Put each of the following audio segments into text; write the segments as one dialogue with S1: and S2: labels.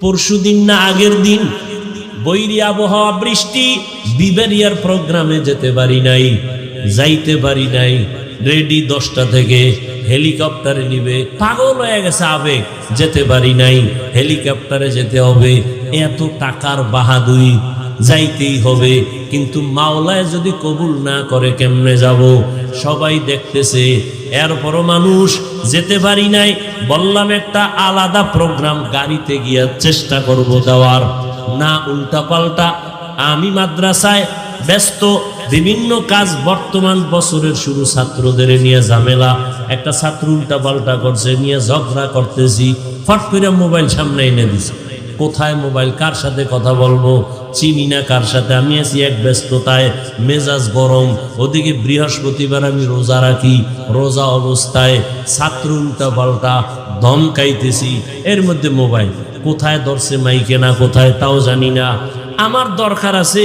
S1: পরশুদিন না আগের দিন বৈরী আবহাওয়া, বৃষ্টি, বিবেরিয়ার প্রোগ্রামে যেতে পারি নাই, যাইতে পারি নাই। রেডি 10টা থেকে, হেলিকপ্টারে নিবে, পাগল হয়ে গেছে আবেগ, যেতে পারি নাই, হেলিকপ্টারে যেতে হবে। এত টাকার বাহাদুরি, যাইতেই হবে। কিন্তু মাওলায় যদি কবুল না করে কেমনে যাব? সবাই দেখতেছে, এরপরও মানুষ যেতে পারি নাই। বললাম একটা আলাদা প্রোগ্রাম গাড়িতে গিয়ে চেষ্টা করব দেওয়ার, না উল্টা পাল্টা। আমি মাদ্রাসায় ব্যস্ত, বিভিন্ন কাজ, বর্তমান বছরের শুরু, ছাত্রদের নিয়ে ঝামেলা। একটা ছাত্র উল্টা পাল্টা করছে, নিয়ে ঝগড়া করতেছি, ফট করে মোবাইল সামনে এনে দিছে। কোথায় মোবাইল, কার সাথে কথা বলবো, চিনি না কার সাথে। আমি আছি এক ব্যস্ততায়, মেজাজ গরম। ওদিকে বৃহস্পতিবার আমি রোজা রাখি, রোজা অবস্থায় ছাত্র উল্টা পাল্টা ধমকাইতেছি, এর মধ্যে মোবাইল কোথায় ধরছে, মাইকে না কোথায় তাও জানি না। আমার দরকার আছে,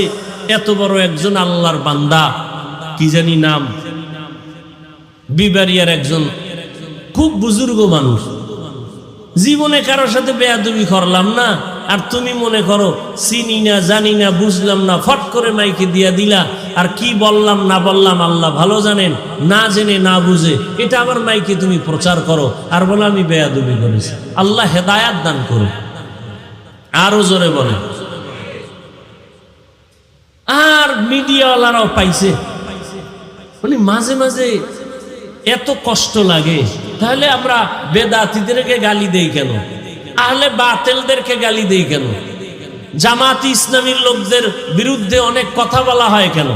S1: এত বড় একজন আল্লাহর বান্দা, কি জানি নাম, বিবারিয়ার একজন খুব বুজুর্গ মানুষ, জীবনে কারোর সাথে বেয়াদবি করলাম না, আর তুমি মনে করো চিনি না, জানি না, বুঝলাম না, ফট করে মাইকে দিয়া দিলা। আর কি বললাম না বললাম আল্লাহ ভালো জানেন, না জেনে না বুঝে এটা আবার মাইকে তুমি প্রচার করো, আর বলো আমি বেয়াদবি করেছি। আল্লাহ হেদায়াত দান করো। আরো জোরে বলে। আর মিডিয়াওয়ালারাও পাইছে, মানে মাঝে মাঝে এত কষ্ট লাগে। তাহলে আমরা বেদাতীদেরকে গালি দেই কেন? আহলে বাতিলদেরকে গালি দেই কেন? জামাত ইসলামীর লোকদের বিরুদ্ধে অনেক কথা বলা হয় কেন?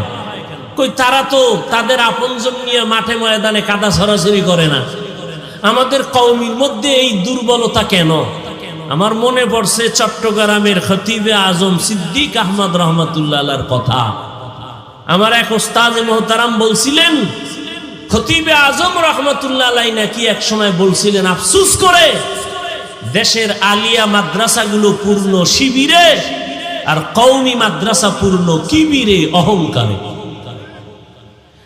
S1: কই তারা তো তাদের আপনজন নিয়ে মাঠে ময়দানে কাদা ছড়াছড়ি করে না। আমাদের কওমের মধ্যে এই দুর্বলতা কেন? আমার মনে পড়ছে চট্টগ্রামের খতিবে আজম সিদ্দিক আহমদ রহমতুল্লাহ আলাইহির কথা। আমার এক ওস্তাদ মুহতারাম বলছিলেন, খতিবে আজম রহমতুল্লাহ আলাইহি নাকি এক সময় বলছিলেন, আফসোস করে দেশের আলিয়া মাদ্রাসাগুলো পূর্ণ শিবিরে, আর কওমি মাদ্রাসা পূর্ণ কিবিরে, অহংকারে।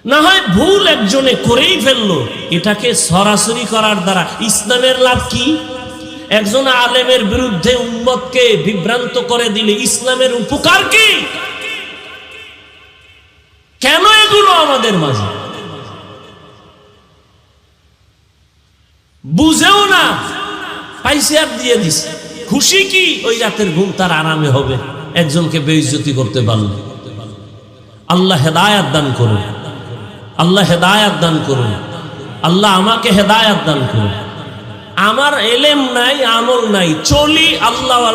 S1: না হয় ভুল একজনে করেই ফেললো, এটাকে সরাসরি করার দ্বারা ইসলামের লাভ কি? একজন আলেমের বিরুদ্ধে উম্মতকে বিভ্রান্ত করে দিলে ইসলামের উপকার কি? কেন এগুলো আমাদের মাঝে বুঝেও না, পাইছে আর দিয়ে দিছে। খুশি কি? ওই রাতের ঘুম তার আরামে হবে একজনকে বেইজ্জতি করতে পারলে। আল্লাহ হেদায়াত দান করুন, আল্লাহ হেদায়াত দান করুন, আল্লাহ আমাকে হেদায়াত দান করুন। আমার এলেম নাই, আমল নাই, চলি আল্লাহ